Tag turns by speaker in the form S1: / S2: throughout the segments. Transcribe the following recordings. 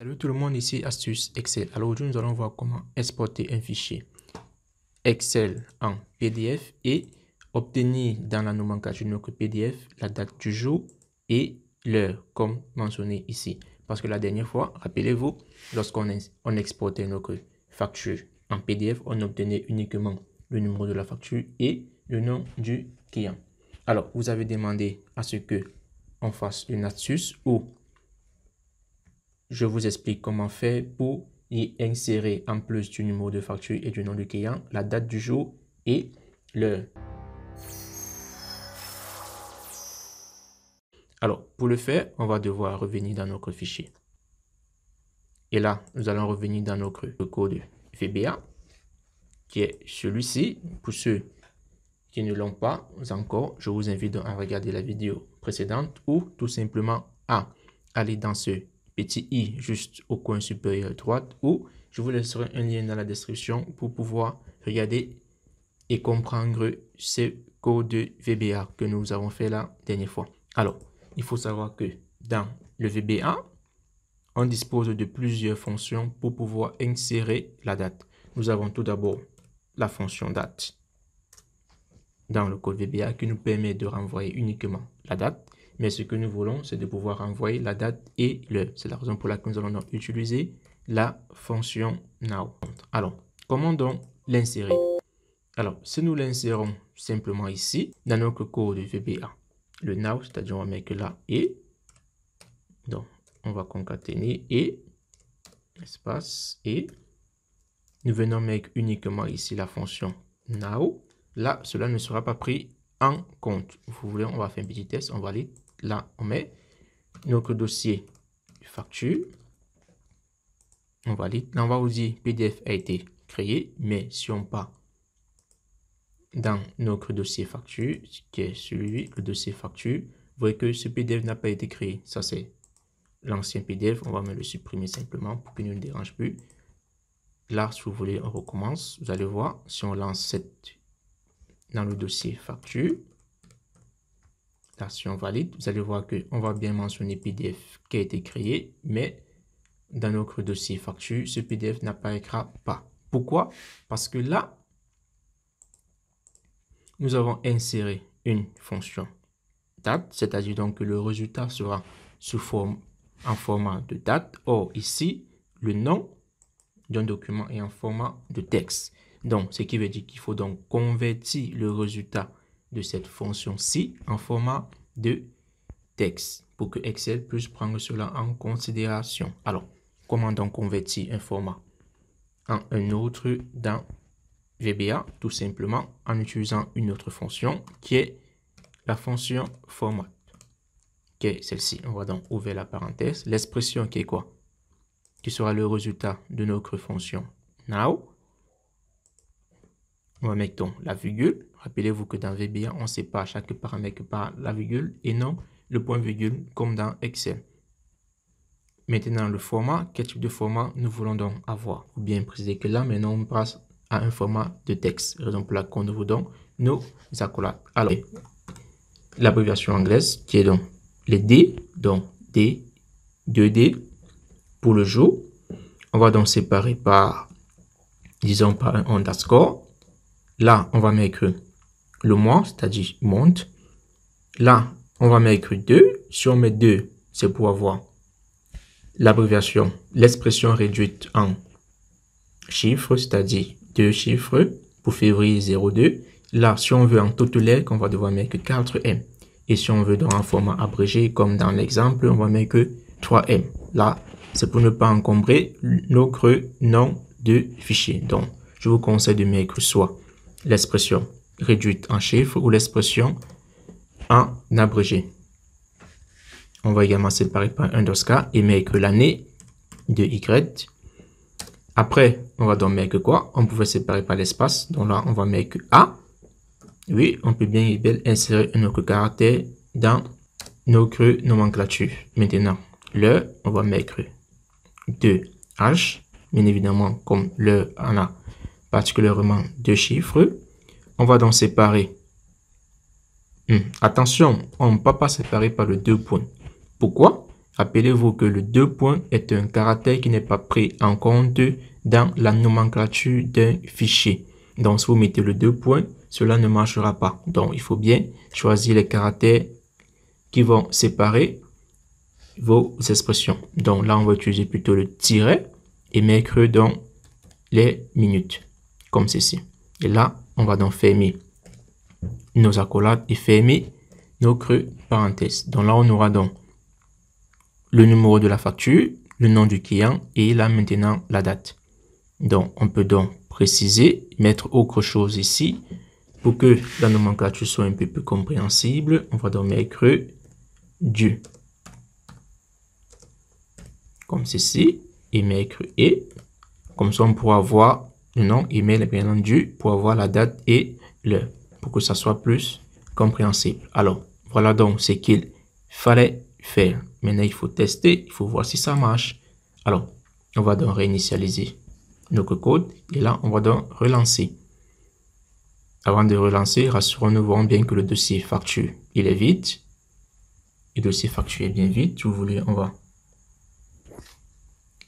S1: Salut tout le monde, ici Astuce Excel. Alors aujourd'hui, nous allons voir comment exporter un fichier Excel en PDF et obtenir dans la nomenclature de notre PDF la date du jour et l'heure comme mentionné ici. Parce que la dernière fois, rappelez-vous, lorsqu'on exportait notre facture en PDF, on obtenait uniquement le numéro de la facture et le nom du client. Alors, vous avez demandé à ce que on fasse une astuce où je vous explique comment faire pour y insérer en plus du numéro de facture et du nom du client, la date du jour et l'heure. Alors, pour le faire, on va devoir revenir dans notre fichier. Et là, nous allons revenir dans notre code VBA, qui est celui-ci. Pour ceux qui ne l'ont pas encore, je vous invite à regarder la vidéo précédente ou tout simplement à aller dans ce petit i juste au coin supérieur droite, ou je vous laisserai un lien dans la description pour pouvoir regarder et comprendre ce code VBA que nous avons fait la dernière fois. Alors, il faut savoir que dans le VBA, on dispose de plusieurs fonctions pour pouvoir insérer la date. Nous avons tout d'abord la fonction date dans le code VBA qui nous permet de renvoyer uniquement la date. Mais ce que nous voulons, c'est de pouvoir renvoyer la date et l'heure. C'est la raison pour laquelle nous allons donc utiliser la fonction now. Alors, comment donc l'insérer? Alors, si nous l'insérons simplement ici, dans notre code VBA, le now, c'est-à-dire on va mettre là et, donc on va concaténer et, espace et, nous venons mettre uniquement ici la fonction now. Là, cela ne sera pas pris en compte. Vous voulez, on va faire un petit test, on valide. Là, on met notre dossier facture. On valide. Là, on va vous dire PDF a été créé, mais si on part dans notre dossier facture, qui est celui, le dossier facture, vous voyez que ce PDF n'a pas été créé. Ça, c'est l'ancien PDF. On va me le supprimer simplement pour qu'il ne nous dérange plus. Là, si vous voulez, on recommence. Vous allez voir, si on lance cette dans le dossier facture, là, si on valide, vous allez voir qu'on va bien mentionner PDF qui a été créé, mais dans notre dossier facture, ce PDF n'apparaîtra pas. Pourquoi? Parce que là, nous avons inséré une fonction date, c'est-à-dire donc que le résultat sera en format de date. Or, ici, le nom d'un document est en format de texte. Donc, ce qui veut dire qu'il faut donc convertir le résultat de cette fonction-ci en format de texte pour que Excel puisse prendre cela en considération. Alors, comment donc convertir un format en un autre dans VBA? Tout simplement en utilisant une autre fonction qui est la fonction format, qui est celle-ci. On va donc ouvrir la parenthèse. L'expression qui est quoi? Qui sera le résultat de notre fonction now. On va mettre donc la virgule. Rappelez-vous que dans VBA, on sépare chaque paramètre par la virgule et non le point virgule comme dans Excel. Maintenant, le format, quel type de format nous voulons donc avoir? Ou bien préciser que là, maintenant, on passe à un format de texte. Raison pour laquelle nous voulons nos accolades. Alors, l'abréviation anglaise qui est donc les D, donc D, 2D pour le jour. On va donc séparer par, disons, par un underscore. Là, on va mettre le mois, c'est-à-dire month. Là, on va mettre 2. Si on met 2, c'est pour avoir l'abréviation, l'expression réduite en chiffres, c'est-à-dire 2 chiffres pour février 02. Là, si on veut en toutes lettres, on va devoir mettre 4M. Et si on veut dans un format abrégé, comme dans l'exemple, on va mettre 3M. Là, c'est pour ne pas encombrer notre nom de fichier. Donc, je vous conseille de mettre soit l'expression réduite en chiffres ou l'expression en abrégé. On va également séparer par un underscore et mettre l'année de Y. Après, on va donc mettre quoi? On pouvait séparer par l'espace. Donc là, on va mettre A. Oui, on peut bien insérer un autre caractère dans notre nomenclature. Maintenant, l'heure, on va mettre 2H. Bien évidemment, comme l'heure en a particulièrement 2 chiffres. On va donc séparer. Attention, on ne peut pas séparer par le 2 points. Pourquoi? rappelez-vous que le 2 points est un caractère qui n'est pas pris en compte dans la nomenclature d'un fichier. Donc, si vous mettez le 2 points, cela ne marchera pas. Donc, il faut bien choisir les caractères qui vont séparer vos expressions. Donc, là, on va utiliser plutôt le tiret et mettre dans les minutes, comme ceci. Et là, on va donc fermer nos accolades et fermer nos creux parenthèses. Donc là, on aura donc le numéro de la facture, le nom du client et là maintenant la date. Donc, on peut donc préciser, mettre autre chose ici pour que la nomenclature soit un peu plus compréhensible. On va donc mettre du comme ceci et mettre et comme ça on pourra voir le nom email bien entendu pour avoir la date et l'heure pour que ça soit plus compréhensible. Alors voilà donc ce qu'il fallait faire. Maintenant il faut tester, il faut voir si ça marche. Alors on va donc réinitialiser notre code et là on va donc relancer. Avant de relancer, rassurons-nous bien que le dossier facture il est vide. Le dossier facture est bien vide. Si vous voulez, on va.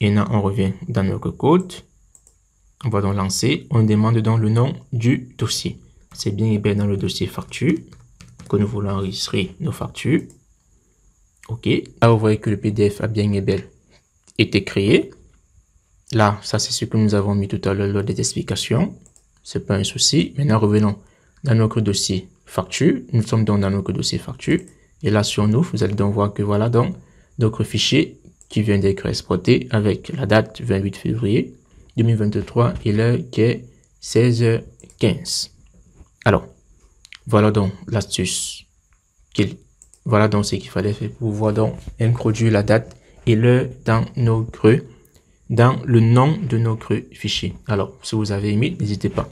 S1: Et là, on revient dans notre code. On va donc lancer. On demande donc le nom du dossier. C'est bien et bien dans le dossier facture que nous voulons enregistrer nos factures. OK. Là, vous voyez que le PDF a bien et bien été créé. Là, ça, c'est ce que nous avons mis tout à l'heure lors des explications. C'est pas un souci. Maintenant, revenons dans notre dossier facture. Nous sommes donc dans notre dossier facture. Et là, sur nous, vous allez donc voir que voilà donc notre fichier qui vient d'être exporté avec la date 28 février 2023 et l'heure qui est 16h15. Alors, voilà donc l'astuce. Voilà donc ce qu'il fallait faire pour pouvoir donc introduire la date et l'heure dans nos creux, dans le nom de notre fichier. Alors, si vous avez aimé, n'hésitez pas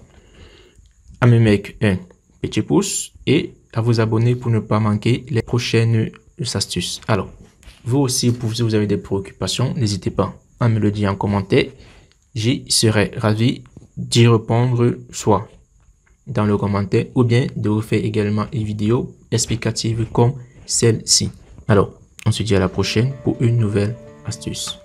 S1: à me mettre un petit pouce et à vous abonner pour ne pas manquer les prochaines astuces. Alors, vous aussi, si vous avez des préoccupations, n'hésitez pas à me le dire en commentaire. J'y serai ravi d'y répondre soit dans le commentaire ou bien de vous faire également une vidéo explicative comme celle-ci. Alors, on se dit à la prochaine pour une nouvelle astuce.